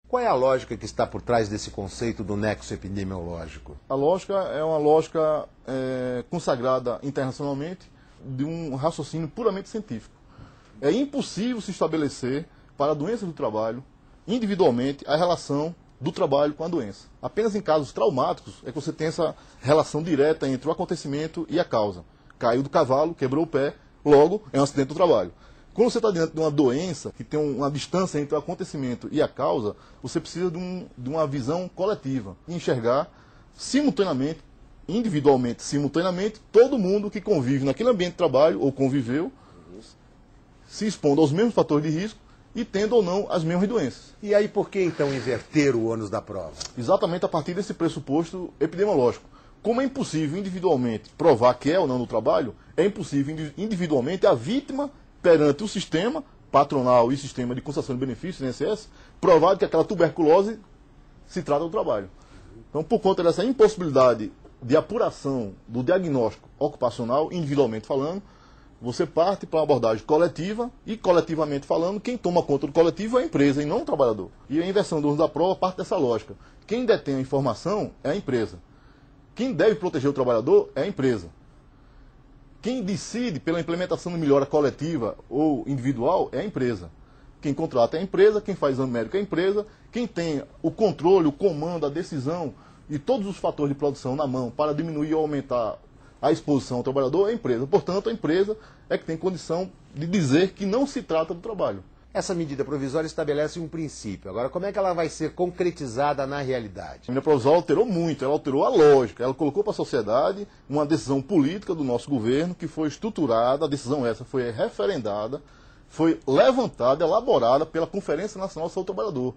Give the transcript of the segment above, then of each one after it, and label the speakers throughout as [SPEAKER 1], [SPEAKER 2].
[SPEAKER 1] Qual é a lógica que está por trás desse conceito do nexo epidemiológico?
[SPEAKER 2] A lógica é uma lógica consagrada internacionalmente de um raciocínio puramente científico. É impossível se estabelecer para doenças do trabalho, individualmente, a relação do trabalho com a doença. Apenas em casos traumáticos é que você tem essa relação direta entre o acontecimento e a causa. Caiu do cavalo, quebrou o pé, logo é um acidente do trabalho. Quando você está diante de uma doença que tem uma distância entre o acontecimento e a causa, você precisa de uma visão coletiva. Enxergar simultaneamente, individualmente, simultaneamente, todo mundo que convive naquele ambiente de trabalho, ou conviveu, se expondo aos mesmos fatores de risco e tendo ou não as mesmas doenças.
[SPEAKER 1] E aí por que então inverter o ônus da prova?
[SPEAKER 2] Exatamente a partir desse pressuposto epidemiológico. Como é impossível individualmente provar que é ou não no trabalho, é impossível individualmente a vítima perante o sistema patronal e sistema de concessão de benefícios, INSS, provar que aquela tuberculose se trata do trabalho. Então, por conta dessa impossibilidade de apuração do diagnóstico ocupacional, individualmente falando, você parte para uma abordagem coletiva e, coletivamente falando, quem toma conta do coletivo é a empresa e não o trabalhador. E a inversão do ônus da prova parte dessa lógica. Quem detém a informação é a empresa. Quem deve proteger o trabalhador é a empresa. Quem decide pela implementação de melhora coletiva ou individual é a empresa. Quem contrata é a empresa, quem faz exame médico é a empresa, quem tem o controle, o comando, a decisão e todos os fatores de produção na mão para diminuir ou aumentar a exposição ao trabalhador é a empresa. Portanto, a empresa é que tem condição de dizer que não se trata do trabalho.
[SPEAKER 1] Essa medida provisória estabelece um princípio. Agora, como é que ela vai ser concretizada na realidade?
[SPEAKER 2] A medida provisória alterou muito, ela alterou a lógica, ela colocou para a sociedade uma decisão política do nosso governo que foi estruturada, a decisão essa foi referendada, foi levantada, elaborada pela Conferência Nacional do Saúde do Trabalhador.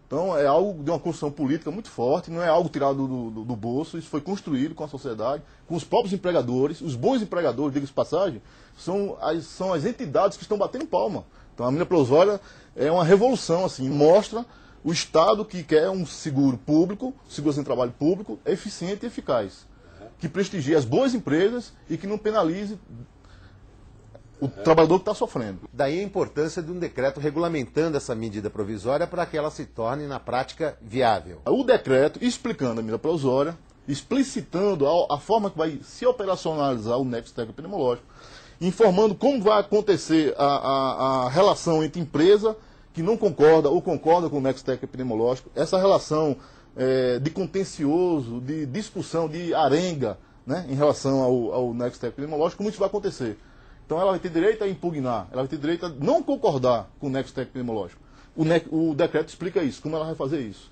[SPEAKER 2] Então é algo de uma construção política muito forte, não é algo tirado do bolso, isso foi construído com a sociedade, com os próprios empregadores, os bons empregadores, diga-se de passagem, são as entidades que estão batendo palma. Então a medida provisória é uma revolução, assim, mostra o Estado que quer um seguro público, segurança de trabalho público, eficiente e eficaz, que prestigie as boas empresas e que não penalize o trabalhador que está sofrendo.
[SPEAKER 1] Daí a importância de um decreto regulamentando essa medida provisória para que ela se torne, na prática, viável.
[SPEAKER 2] O decreto explicando a medida provisória, explicitando a forma que vai se operacionalizar o nexo técnico epidemiológico, informando como vai acontecer a relação entre empresa que não concorda ou concorda com o nexo técnico epidemiológico, essa relação de contencioso, de discussão, de arenga, né, em relação ao nexo técnico epidemiológico, como isso vai acontecer. Então ela vai ter direito a impugnar, ela vai ter direito a não concordar com o nexo técnico epidemiológico. O decreto explica isso, como ela vai fazer isso.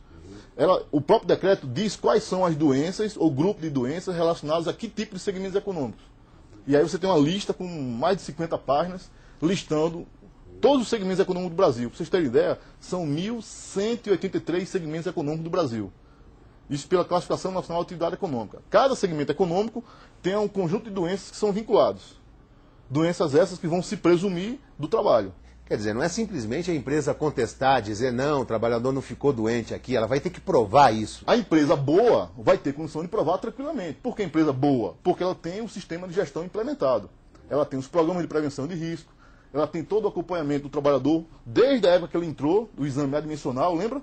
[SPEAKER 2] O próprio decreto diz quais são as doenças ou grupo de doenças relacionadas a que tipo de segmentos econômicos. E aí você tem uma lista com mais de 50 páginas, listando todos os segmentos econômicos do Brasil. Para vocês terem ideia, são 1.183 segmentos econômicos do Brasil. Isso pela Classificação Nacional de Atividade Econômica. Cada segmento econômico tem um conjunto de doenças que são vinculados. Doenças essas que vão se presumir do trabalho.
[SPEAKER 1] Quer dizer, não é simplesmente a empresa contestar, dizer não, o trabalhador não ficou doente aqui, ela vai ter que provar isso.
[SPEAKER 2] A empresa boa vai ter condição de provar tranquilamente. Por que a empresa boa? Porque ela tem o sistema de gestão implementado. Ela tem os programas de prevenção de risco, ela tem todo o acompanhamento do trabalhador, desde a época que ele entrou, do exame admissional, lembra?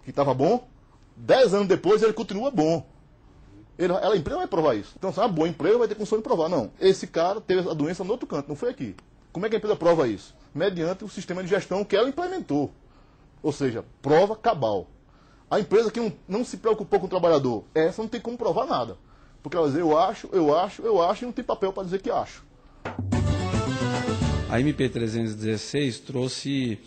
[SPEAKER 2] Que estava bom. 10 anos depois ele continua bom. A empresa vai provar isso. Então, a boa empresa vai ter condição de provar. Não, esse cara teve a doença no outro canto, não foi aqui. Como é que a empresa prova isso? Mediante o sistema de gestão que ela implementou. Ou seja, prova cabal. A empresa que não se preocupou com o trabalhador, essa não tem como provar nada. Porque ela vai dizer, eu acho, e não tem papel para dizer que acho.
[SPEAKER 3] A MP 316 trouxe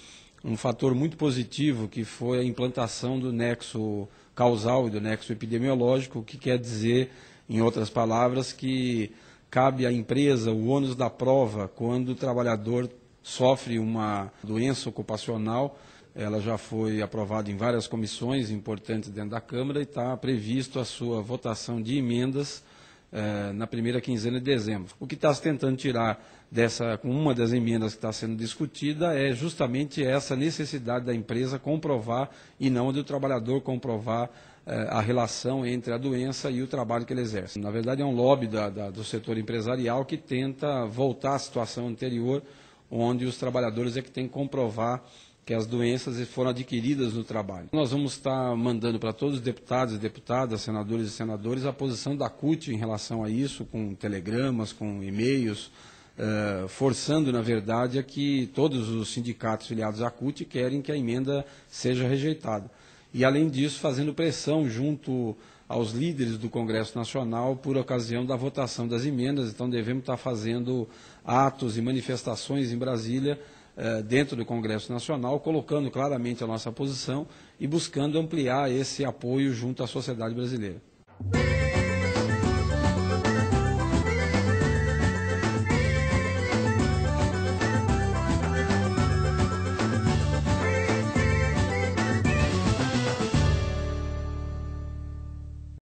[SPEAKER 3] um fator muito positivo, que foi a implantação do nexo causal e do nexo epidemiológico, que quer dizer, em outras palavras, que cabe à empresa o ônus da prova quando o trabalhador sofre uma doença ocupacional. Ela já foi aprovada em várias comissões importantes dentro da Câmara e está previsto a sua votação de emendas na primeira quinzena de dezembro. O que está se tentando tirar com uma das emendas que está sendo discutida é justamente essa necessidade da empresa comprovar e não do trabalhador comprovar a relação entre a doença e o trabalho que ele exerce. Na verdade, é um lobby do setor empresarial que tenta voltar à situação anterior, onde os trabalhadores é que têm que comprovar que as doenças foram adquiridas no trabalho. Nós vamos estar mandando para todos os deputados e deputadas, senadores e senadores, a posição da CUT em relação a isso, com telegramas, com e-mails, forçando, na verdade, a que todos os sindicatos filiados à CUT querem que a emenda seja rejeitada. E, além disso, fazendo pressão junto aos líderes do Congresso Nacional por ocasião da votação das emendas. Então, devemos estar fazendo atos e manifestações em Brasília, dentro do Congresso Nacional, colocando claramente a nossa posição e buscando ampliar esse apoio junto à sociedade brasileira.